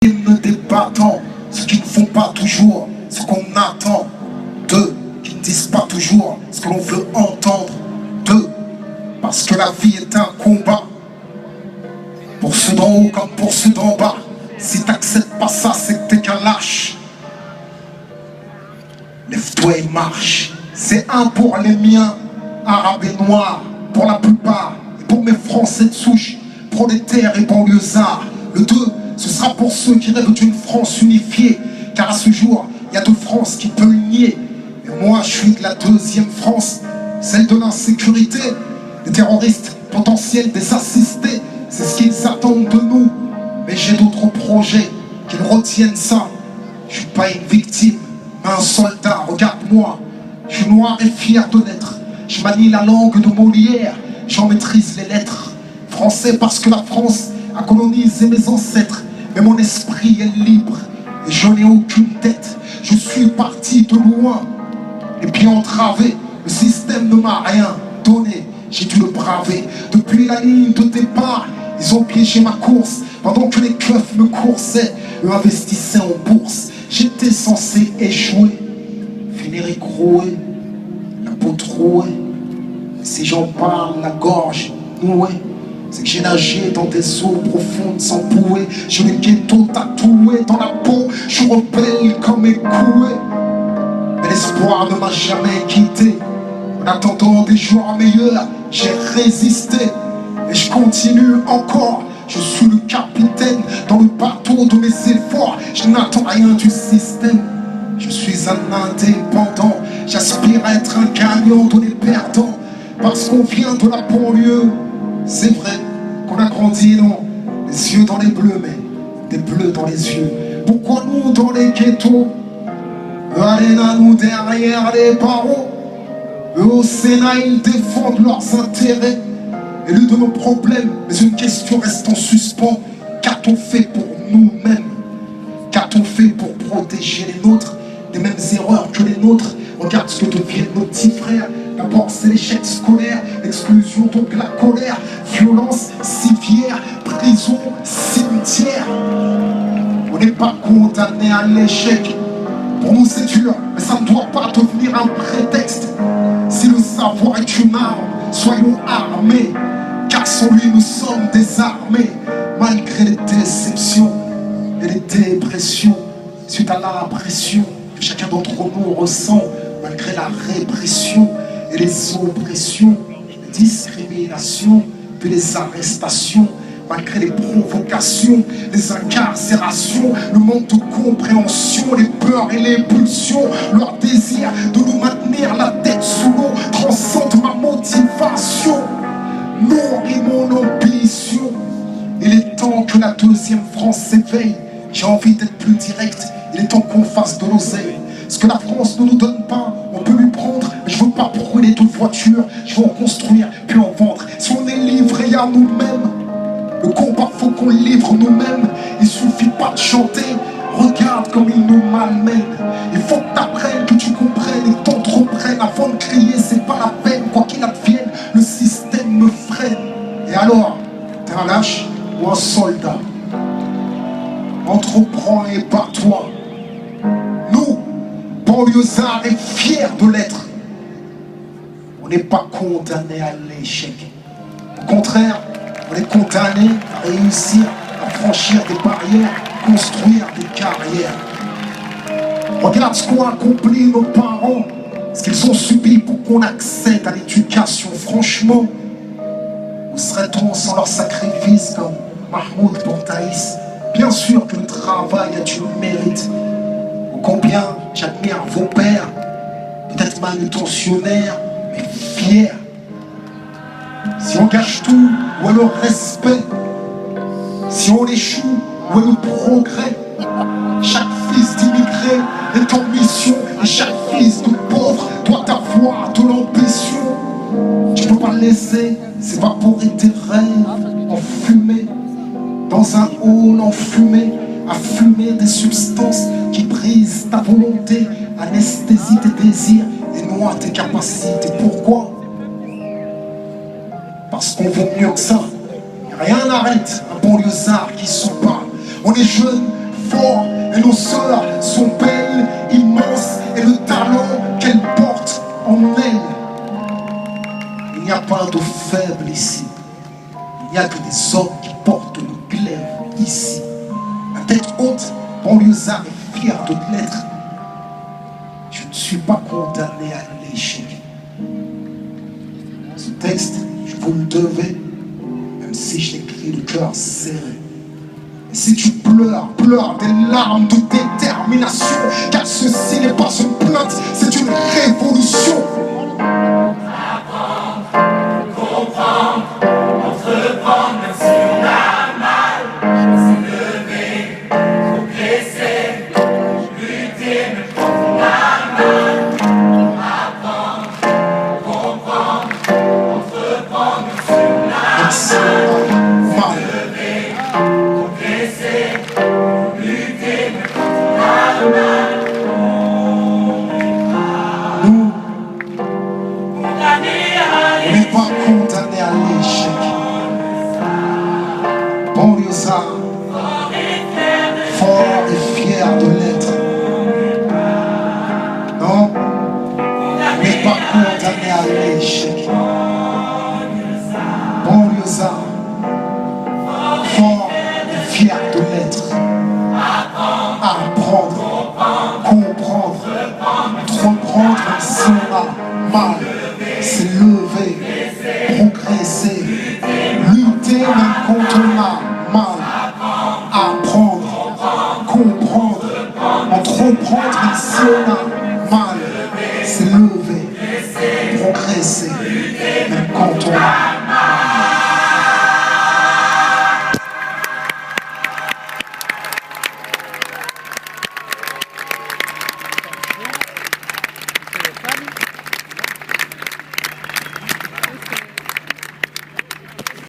Ne débattant, ceux qui ne font pas toujours ce qu'on attend d'eux, qui ne disent pas toujours ce que l'on veut entendre d'eux, parce que la vie est un combat, pour ceux d'en haut comme pour ceux d'en bas. Si t'acceptes pas ça, c'est que t'es qu'un lâche. Lève-toi et marche. C'est un pour les miens, arabes et noirs, pour la plupart, et pour mes Français de souche, prolétaires et banlieusards. Le 2, ce sera pour ceux qui rêvent d'une France unifiée, car à ce jour, il y a deux France qui peuvent le nier. Et moi, je suis de la deuxième France, celle de l'insécurité, des terroristes potentiels, des assistés. C'est ce qu'ils attendent de nous. Mais j'ai d'autres projets, qu'ils retiennent ça. Je suis pas une victime, mais un soldat. Regarde-moi, je suis noir et fier de l'être. Je manie la langue de Molière, j'en maîtrise les lettres. Français parce que la France a colonisé mes ancêtres. Mais mon esprit est libre et je n'ai aucune tête. Je suis parti de loin, les pieds entravés. Le système ne m'a rien donné, j'ai dû le braver. Depuis la ligne de départ, ils ont piégé ma course. Pendant que les keufs me coursaient, eux investissaient en bourse. J'étais censé échouer, finir écroué, la peau trouée. Si j'en parle, la gorge nouée, c'est que j'ai nagé dans des eaux profondes sans bouée. J'ai le ghetto tatoué dans la peau, je rebelle comme écoué. Mais l'espoir ne m'a jamais quitté. En attendant des jours meilleurs, j'ai résisté. Et je continue encore. Je suis le capitaine dans le bateau de mes efforts. Je n'attends rien du système. Je suis un indépendant. J'aspire à être un gagnant de les perdants. Parce qu'on vient de la banlieue. C'est vrai qu'on a grandi dans les yeux dans les bleus, mais des bleus dans les yeux. Pourquoi nous dans les ghettos? Allez là nous derrière les barreaux. Eux au Sénat ils défendent leurs intérêts. Et l'une de nos problèmes, mais une question reste en suspens. Qu'a-t-on fait pour nous-mêmes? Qu'a-t-on fait pour protéger les nôtres des mêmes erreurs que les nôtres? Regarde ce que deviennent nos petits frères. D'abord c'est l'échec scolaire, l'exclusion donc la colère, violence, civière, prison, cimetière. On n'est pas condamné à l'échec. Pour nous c'est dur, mais ça ne doit pas devenir un prétexte. Si le savoir est une arme, soyons armés, car sans lui nous sommes désarmés. Malgré les déceptions et les dépressions, suite à la pression que chacun d'entre nous ressent, malgré la répression et les oppressions, les discriminations, puis les arrestations, malgré les provocations, les incarcérations, le manque de compréhension, les peurs et les pulsions, leur désir de nous maintenir la tête sous l'eau transcende ma motivation, nourrit mon ambition. Il est temps que la deuxième France s'éveille. J'ai envie d'être plus direct, il est temps qu'on fasse de l'oseille. Ce que la France ne nous donne pas, on peut lui prendre. Mais je veux pas brûler de voitures, je veux en construire puis en vendre. Si on est livré à nous-mêmes, le combat faut qu'on livre nous-mêmes. Il suffit pas de chanter, regarde comme ils nous malmènent. Il faut que t'apprennes, que tu comprennes et t'entreprennes. Avant de crier, c'est pas la peine, quoi qu'il advienne, le système me freine. Et alors, t'es un lâche ou un soldat? Entreprends et bats-toi. Nous, banlieusards et fiers de l'être, on n'est pas condamnés à l'échec. Au contraire, on est condamnés à réussir, à franchir des barrières, construire des carrières. Regarde ce qu'ont accompli nos parents, ce qu'ils ont subi pour qu'on accède à l'éducation. Franchement, où serait-on sans leur sacrifice comme Mahmoud pour Thaïs? Bien sûr que le travail a du mérite. Combien j'admire vos pères, peut-être manutentionnaires, mais fiers. Si on gâche tout, où est le respect? Si on échoue, où est le progrès? Chaque fils d'immigré est en mission, et chaque fils de pauvre doit avoir de l'ambition. Tu peux pas laisser s'évaporer tes rêves en fumée, dans un hall enfumé, à fumer des substances qui brisent ta volonté, anesthésient tes désirs et noient tes capacités. Pourquoi? Parce qu'on vaut mieux que ça. Rien n'arrête un banlieusard qui se bat. On est jeunes, forts et nos sœurs sont belles, immenses, et le talent qu'elles portent en elles. Il n'y a pas de faibles ici. Il n'y a que des hommes qui portent le glaive ici. La tête haute, banlieusard est fier de l'être. Je ne suis pas condamné à l'échec. Ce texte, je vous le devais, même si je l'écris le cœur serré. Et si tu pleures, pleure des larmes de détermination, car ceci n'est pas une plainte, c'est une révolution. Apprendre, comprendre, entreprendre, même si on a mal, s'élever, progresser, lutter, même quand on a mal. Apprendre, comprendre, entreprendre, même si on a mal, s'élever, progresser, lutter, même quand on a mal. Nous, on n'est pas condamné à l'échec. Banlieusard, fort et fier de l'être. Non, on n'est pas condamné à l'échec. Banlieusard, fort et fier de l'être. Apprendre, comprendre, entreprendre si on a mal, s'élever, progresser, lutter même quand on a mal, apprendre, comprendre, entreprendre même si on a mal, s'élever, progresser même quand on a mal.